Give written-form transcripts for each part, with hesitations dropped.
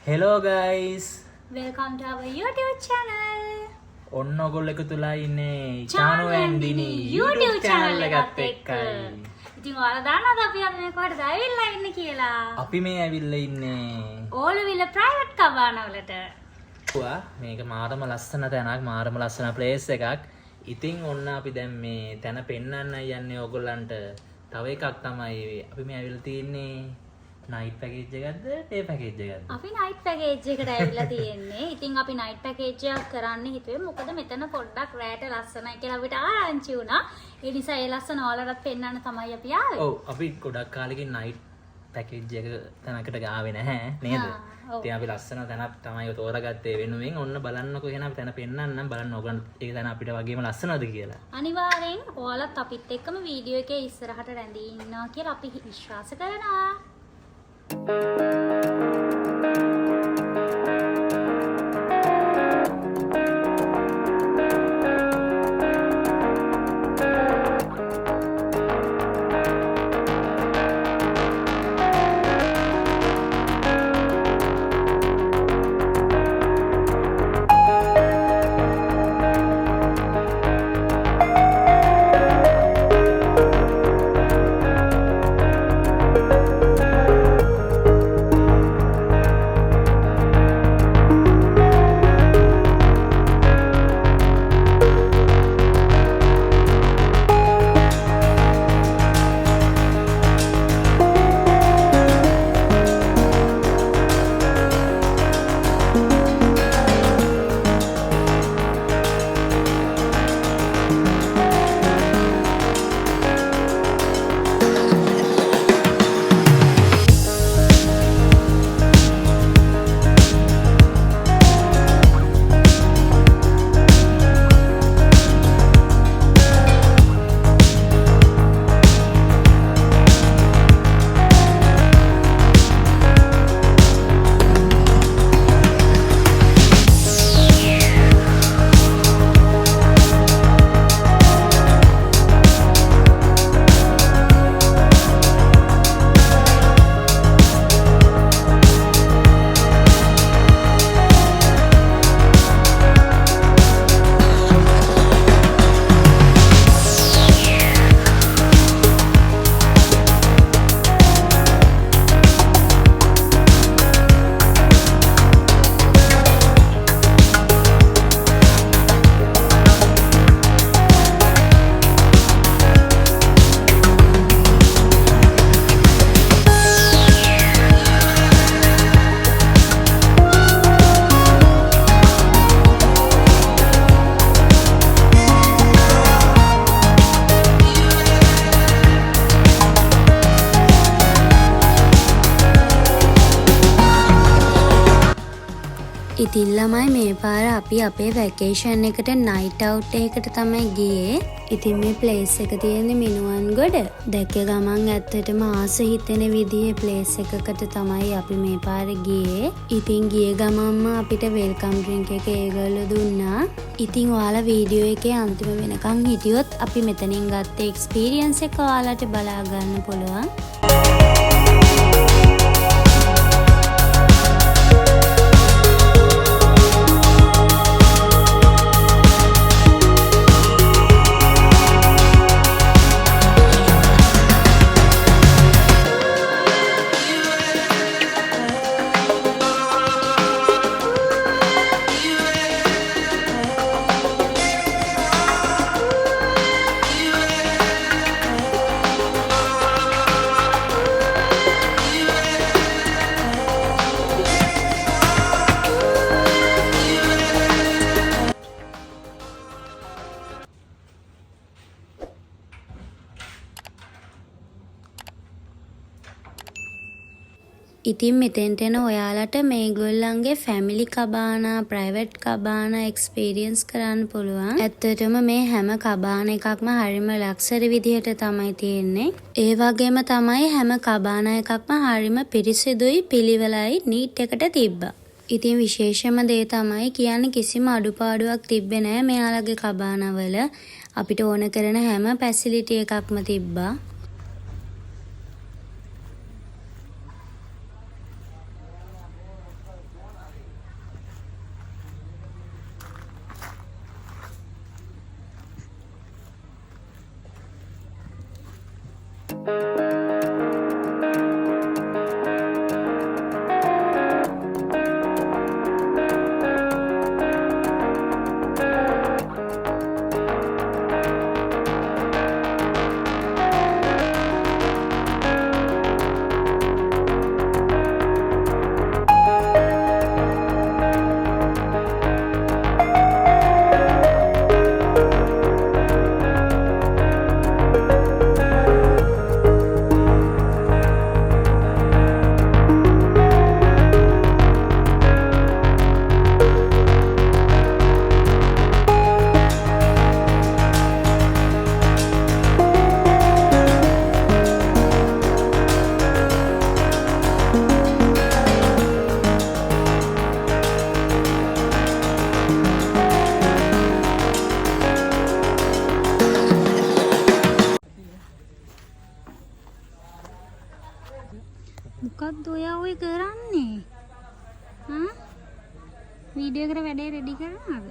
Hello guys. Welcome to our YouTube channel. ඔන්න ඔයගොල්ලෝ එකතුලා ඉන්නේ චානු චානු and ඇන්ඩිනි Dini YouTube channel එකත් එකත් එක්කයි. ඉතින් ඔයාලා දන්නවද අපි අද මේ කොහෙටද ඇවිල්ලා ඉන්නේ කියලා? අපි මේ ඇවිල්ලා ඉන්නේ ඕලුවිල ප්‍රයිවට් කබානවලට. මේක මාරම ලස්සන තැනක්, මාරම ලස්සන ප්ලේස් එකක්. ඉතින් ඔන්න අපි දැන් මේ තැන පෙන්වන්නයි යන්නේ ඔයගොල්ලන්ට. තව එකක් තමයි අපි මේ ඇවිල්ලා තියෙන්නේ නයිට් පැකේජ් එකක්ද ඩේ පැකේජ් එකක්ද? අපි නයිට් පැකේජ් එකට ඇවිල්ලා තියෙන්නේ. ඉතින් අපි නයිට් පැකේජ් එකක් කරන්න හිතුවේ මොකද මෙතන පොඩ්ඩක් රැට ලස්සනයි කියලා අපිට ආරංචි වුණා. ඒ නිසා ඒ ලස්සන ඔයාලටත් පෙන්වන්න තමයි අපි ආවේ. ඔව් අපි ගොඩක් කාලෙකින් නයිට් පැකේජ් එක තැනකට ගාවේ නැහැ නේද? ඉතින් අපි ලස්සන තැනක් තමයි තෝරගත්තේ වෙනුවෙන්. ඔන්න බලන්නකෝ එහෙනම් අපි තැන පෙන්වන්නම්. බලන්න ඕගොල්ලෝ ඒ තැන අපිට වගේම ලස්සනද කියලා. අනිවාර්යෙන් ඔයාලත් අපිත් එක්කම වීඩියෝ එකේ ඉස්සරහට රැඳී ඉන්නවා කියලා අපි විශ්වාස කරනවා. ඉතින් ළමයි මේ පාර අපි අපේ වැකේෂන් එකට නයිට් අවුට් එකකට තමයි ගියේ. ඉතින් මේ ප්ලේස් එක තියෙන්නේ මිනුවන්ගොඩ. දැක්ක ගමන් ඇත්තටම ආස හිතෙන විදිහේ ප්ලේස් එකකට තමයි අපි මේ පාර ගියේ. ඉතින් ගිය ගමන්ම අපිට වෙල්කම් ඩ්‍රින්ක් එක ඒගොල්ලෝ දුන්නා. ඉතින් ඔයාලා වීඩියෝ එකේ අන්තිම වෙනකන් හිටියොත් අපි මෙතනින් ගත්ත එක්ස්පීරියන්ස් එක ඔයාලට බලා ගන්න පුළුවන්. ඉතින් මෙතෙන්ට එන ඔයාලට මේගොල්ලන්ගේ ෆැමිලි කබානා, ප්‍රයිවට් කබානා එක්ස්පීරියන්ස් කරන්න පුළුවන්. ඇත්තටම මේ හැම කබාන එකක්ම හරිම ලක්ෂර විදිහට තමයි තියෙන්නේ. ඒ වගේම තමයි හැම කබානා එකක්ම හරිම පිරිසිදුයි, පිළිවෙලයි, නීට් එකට තිබ්බා. ඉතින් විශේෂම දේ තමයි කියන්නේ කිසිම අඩුපාඩුවක් තිබ්බේ නෑ මෙයාලගේ කබානවල. අපිට ඕන කරන හැම ෆැසිලිටි එකක්ම තිබ්බා. මොකක්ද ඔයා ඔය කරන්නේ? වීඩියෝ එකට වැඩේ රෙඩි කරනවද?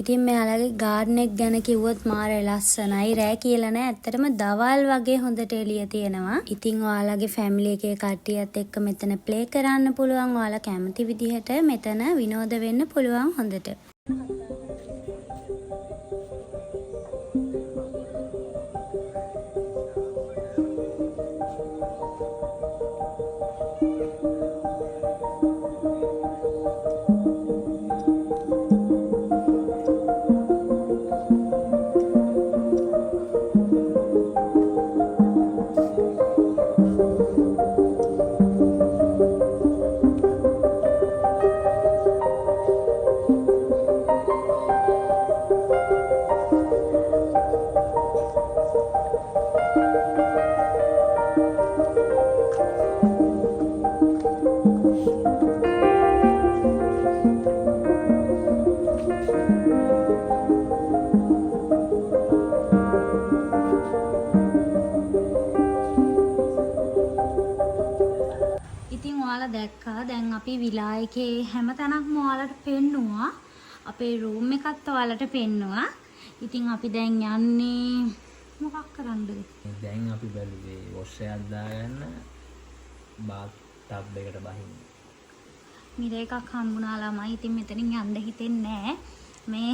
ඉතින් මෙයාලගේ ගාඩන් එක ගැන කිව්වොත් මාර ලස්සනයි. රෑ කියලා නෑ. ඇත්තටම දවල් වගේ හොඳට එළිය තියෙනවා. ඉතින් ඔයාලගේ ෆැමිලි එකේ කට්ටියත් එක්ක මෙතන ප්ලේ කරන්න පුළුවන්. ඔයාලා කැමති විදිහට මෙතන විනෝද වෙන්න පුළුවන් හොඳට. දැක්කා දැන් අපි විලා එකේ හැම තැනක්ම ඔයාලට පෙන්නුවා. අපේ රූම් එකත් ඔයාලට පෙන්නුවා. ඉතින් අපි දැන් යන්නේ මොකක් කරන්නද? දැන් අපි බැලුවේ වොෂ් එකක් දාගන්න බාත් ටබ් එකට බහින්න. මිර එකක් හම්බුණා ළමයි. ඉතින් මෙතනින් යන්න හිතෙන්නේ නැහැ. මේ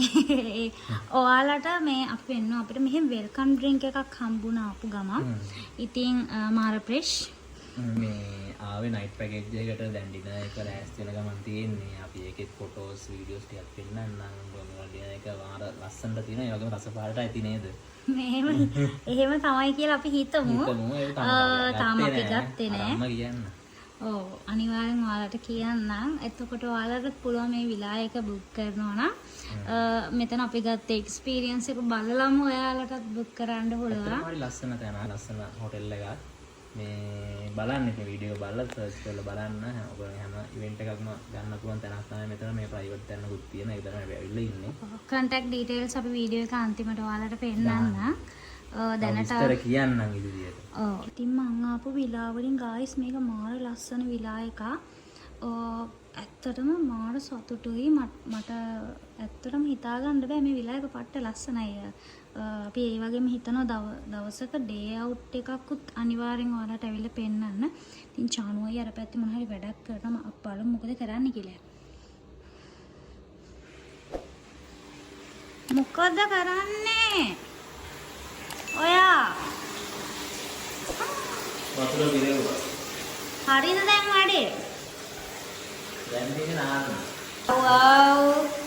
ඔයාලට මේ අපි පෙන්නුවා අපිට මෙහෙම වෙල්කම් ඩ්‍රින්ක් එකක් හම්බුණා ආපු ගමන්. ඉතින් මාර ප්‍රෙෂ් මේ ආවේ නයිට් පැකේජ් එකකට දැන් ඩිනර් එක ලෑස්ති වෙන ගමන් තියෙන්නේ. අපි ඒකෙත් ෆොටෝස් වීඩියෝස් ටිකක් පෙන්නන්නම්. ඩිනර් එක මාර ලස්සනට තියෙනවා. ඒ වගේම රස පාටයි ඇති නේද? මෙහෙම එහෙම තමයි කියලා අපි හිතමු. ඒක තාම අපි ගත්තේ නෑ. අම්ම කියන්න. ඔව් අනිවාර්යෙන් ඔයාලට කියන්නම්. එතකොට ඔයාලට පුළුවන් මේ විලා එක බුක් කරනවා නම් මෙතන අපි ගත්ත එක්ස්පීරියන්ස් එක බලලම ඔයාලටත් බුක් කරන්න පුළුවන්. හරි ලස්සන තැන ලස්සන හොටෙල් එකක්. මේ බලන්න ඉතින් වීඩියෝ බලලා සර්ච් කරලා බලන්න. ඔයගොල්ලෝ හැම ඉවෙන්ට් එකක්ම ගන්න පුළුවන් තැනක් තමයි මෙතන. මේ ප්‍රයිවට් තැනකුත් තියෙන. ඒක තමයි අපි ඇවිල්ලා ඉන්නේ. contact details අපි වීඩියෝ එක අන්තිමට ඔයාලට පෙන්නන්න. දැනට විස්තර කියන්නම් ඉදිරියට. ඔව් ඉතින් මං ආපු විලා වලින් ගායිස් මේක මාර ලස්සන විලා එකක්. ඇත්තටම මාර සතුටුයි. මට ඇත්තටම හිතා ගන්න බෑ මේ විලා එක පට්ට ලස්සනයි. අපි ඒ වගේම හිතනවා දවසක ඩේ අවුට් එකකුත් අනිවාර්යෙන් ඔයාලට ඇවිල්ලා පෙන්නන්න. ඉතින් චානුවයි අර පැත්තේ මොන හරි වැඩක් කරනවා. අපි බලමු මොකද කරන්න කියලා. මොකද කරන්නේ? ඔයා වතුර පිරෙවුවා. හරිද දැන් වැඩේ? දැන් මේක නාන්න. වව්.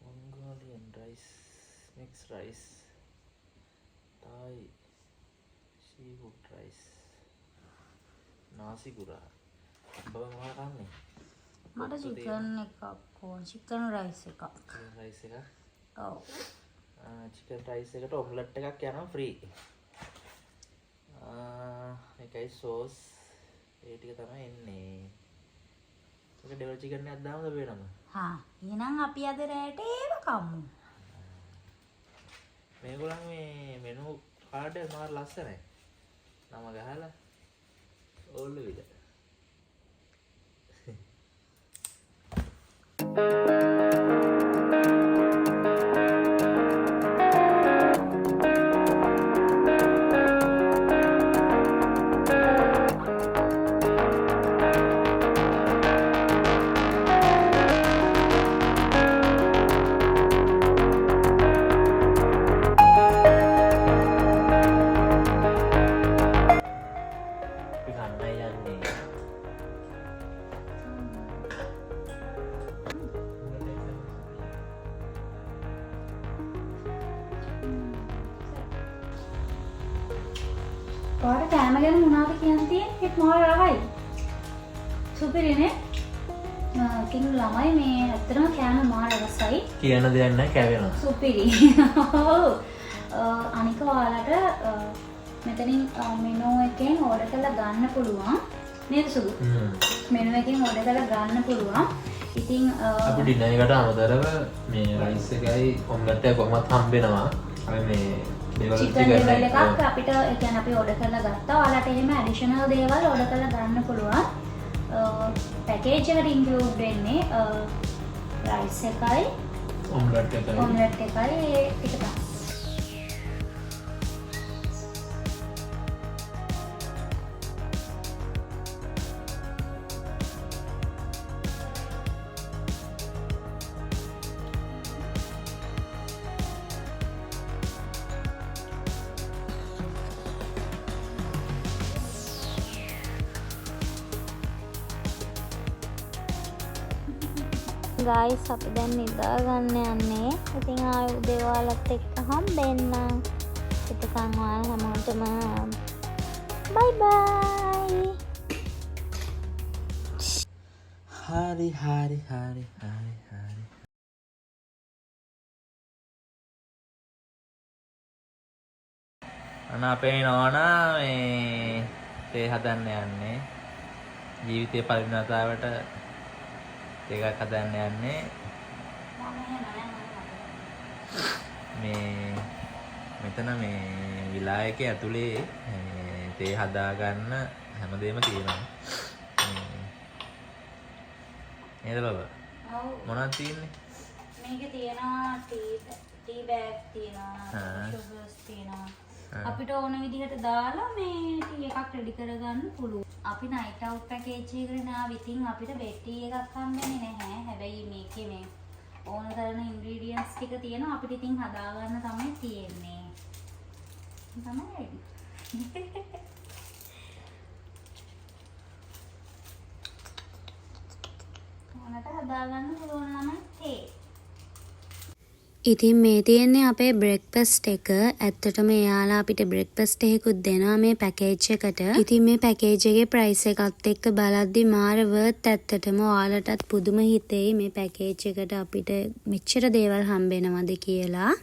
Mongolian rice, mixed rice, Thai seafood rice, nasi gura. Bawa mana kamu? මට චිකන් එකක් ඕන. චිකන් රයිස් එකක්. Chicken rice එක. ඔව්. chicken rice එකට omelette එකක් යනවා free. එකයි sauce ඒ ටික තමයි එන්නේ. ඒක ඩෙවල් chicken එකක් දාමුද වෙනම? හා එහෙනම් අපි අද රැට ඒව කමු. මේගොල්ලන් මේ මෙනු කාඩ් එක මාර ලස්සනයි. නම ගහලා ඕල්ල විද. ඔයාලට කෑම ගැන මොනවද කියන්න තියෙන්නේ? ඒත් මාර රහයි. සුපිරිනේ. කින් ළමයි මේ ඇත්තටම කෑම මාර රසයි. කියන දෙයක් නැහැ කැවෙනවා. සුපිරි. ඔව්. අනික ඔයාලට මෙතනින් මෙනු එකෙන් ඕඩර් කරලා ගන්න පුළුවන්. නේද සුදු? මෙනු එකෙන් ඕඩර් කරලා ගන්න පුළුවන්. ඉතින් අපි ඩිනර් එකට අමතරව මේ රයිස් එකයි ඔම්ලට් එක කොහොමත් හම්බෙනවා. අපි මේ චිකන් ලෙවල් එකක් අපිට ඒ කියන්නේ අපි ඕඩර් කරලා ගත්තා. ඔයාලට එහෙම ඇඩිෂනල් දේවල් ඕඩර් කරලා ගන්න පුළුවන්. පැකේජ් එකට ඉන්ක්ලූඩ් වෙන්නේ රයිස් එකයි ඔම්ලට් එකයි ඒ ටික තමයි. ගයිස් අපි දැන් නිදා ගන්න යන්නේ. ඉතින් ආයෙ උදේ ඔයාලත් එක්ක හම්බෙන්න. එතකන් ඔයාලා හැමෝටම බයි බයි. හරි. අන අපේ නෝනා මේ තේ හදන්න යන්නේ. ජීවිතේ පරිණතතාවට ඒකක් හදන්න යන්නේ. මේ මෙතන මේ විලායකයේ ඇතුලේ තේ හදාගන්න හැමදේම තියෙනවා. නේද බබා? ඔව්. මොනවද තියෙන්නේ? මේකේ තියෙනවා ටී බෑග් තියෙනවා, ෂුගර්ස් තියෙනවා. අපිට ඕන විදිහට දාලා මේ ටී එකක් රෙඩි කරගන්න පුළුවන්. අපි නයිට් අවුට් පැකේජ් එකකට නාව ඉතින් අපිට බෙඩ් ටී එකක් හම්බෙන්නේ නැහැ. හැබැයි මේකේ මේ ඕන කරන ඉන්ග්‍රීඩියන්ට්ස් ටික තියෙනවා. අපිට ඉතින් හදාගන්න තමයි තියෙන්නේ. තමයි ready. ඕනට හදාගන්න පුළුවන් ළමයි තේ. ඉතින් මේ තියෙන්නේ අපේ බ්‍රෙක්ෆාස්ට් එක. ඇත්තටම එයාලා අපිට බ්‍රෙක්ෆාස්ට් එකකුත් දෙනවා මේ පැකේජ් එකට. ඉතින් මේ පැකේජ් එකේ ප්‍රයිස් එකත් එක්ක බලද්දි මාර වර්ත්. ඇත්තටම ඔයාලටත් පුදුම හිතෙයි මේ පැකේජ් එකට අපිට මෙච්චර දේවල් හම්බෙනවද කියලා.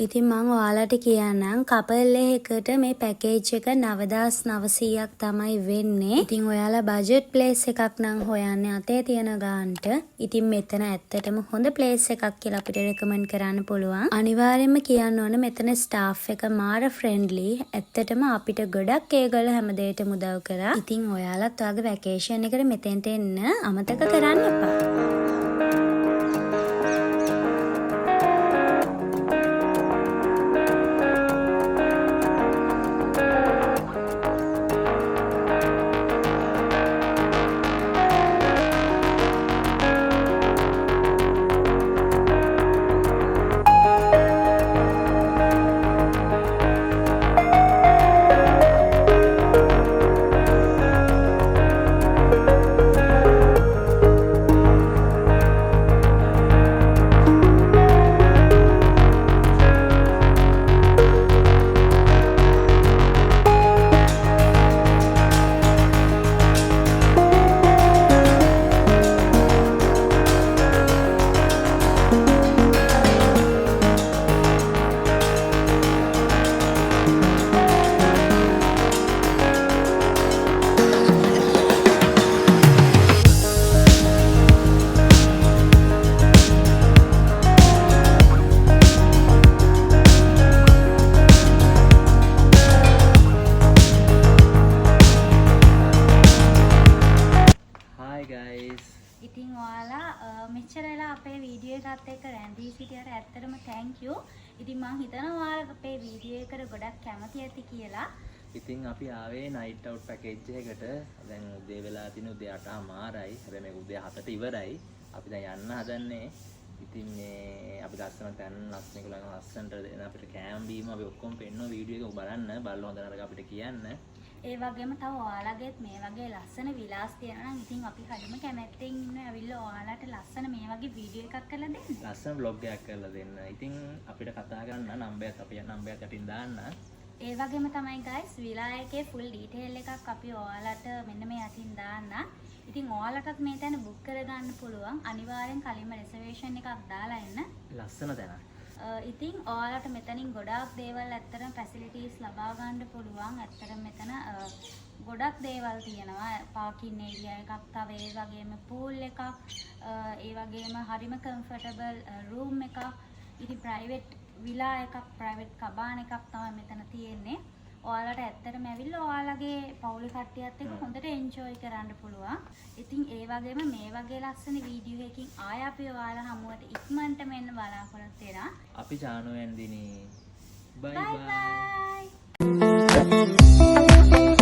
ඉතින් මම ඔයාලට කියන්නම් කපල් එකකට මේ පැකේජ් එක 9900ක් තමයි වෙන්නේ. ඉතින් ඔයාලා බජට් ප්ලේස් එකක් නම් හොයන්නේ අතේ තියෙන ගානට. ඉතින් මෙතන ඇත්තටම හොඳ ප්ලේස් එකක් කියලා අපිට රෙකමන්ඩ් කරන්න පුළුවන්. අනිවාර්යයෙන්ම කියන්න ඕන මෙතන ස්ටාෆ් එක මාර ෆ්‍රෙන්ඩ්ලි. ඇත්තටම අපිට ගොඩක් ඒගොල්ලෝ හැමදේටම උදව් කරා. ඉතින් ඔයාලත් ඔයාගේ වැකේෂන් එකට මෙතෙන්ට එන්න අමතක කරන්න එපා. ඉතින් ඔයාලා මෙච්චර වෙලා අපේ වීඩියෝ එකත් එක්ක රැඳී සිටියට ඇත්තටම thank you. ඉතින් මම හිතනවා ඔයාලා අපේ වීඩියෝ එකට ගොඩක් කැමති ඇති කියලා. ඉතින් අපි ආවේ නයිට් අවුට් පැකේජ් එකකට. දැන් උදේ වෙලා තින උදේ 8:00මාරයි. හැබැයි මේක උදේ 7ට ඉවරයි. අපි දැන් යන්න හදන්නේ. ඉතින් මේ අපි ලස්සන තැන් ලස්සන කුලංග ලස්සනට දෙන අපිට කෑම බීම අපි ඔක්කොම පෙන්නනවා වීඩියෝ එක බලන්න. බලලා හොඳ නරක අපිට කියන්න. ඒ වගේම තව ඔයාලගෙත් මේ වගේ ලස්සන විලාස් තියෙනවා නම් ඉතින් අපි හරිම කැමැත්තෙන් ඉන්න ඇවිල්ලා ඔයාලට ලස්සන මේ වගේ වීඩියෝ එකක් කරලා දෙන්න. ලස්සන vlog එකක් කරලා දෙන්න. ඉතින් අපිට කතා කරන්න නම්බරයක් අපි නම්බරයක් අටින් දාන්න. ඒ වගේම තමයි guys විලා එකේ full detail එකක් අපි ඔයාලට මෙන්න මේ අතින් දාන්න. ඉතින් ඔයාලටත් මේ තැන book කරගන්න පුළුවන්. අනිවාර්යෙන් කලින්ම reservation එකක් දාලා එන්න. ලස්සන තැනක්. ඉතින් ඔයාලට මෙතනින් ගොඩාක් දේවල් ඇත්තටම facilities ලබා ගන්න පුළුවන්. ඇත්තටම මෙතන ගොඩක් දේවල් තියෙනවා. parking area එකක්, තව ඒ වගේම pool එකක්, ඒ වගේම හරිම comfortable room එකක්. ඉතින් private විලා එකක්, private කබාන එකක් තමයි මෙතන තියෙන්නේ. ඔයාලට ඇත්තටම ඇවිල්ලා ඔයාලගේ පවුලේ කට්ටියත් එක්ක හොඳට enjoy කරන්න පුළුවන්. ඉතින් ඒ වගේම මේ වගේ ලස්සන වීඩියෝ එකකින් ආය අපි ඔයාලා හමුවට ඉක්මනට මෙන්න බලාපොරොත්තු වෙනවා. අපි චානු වෙන්දිනී. බයි Bye බයි. bye.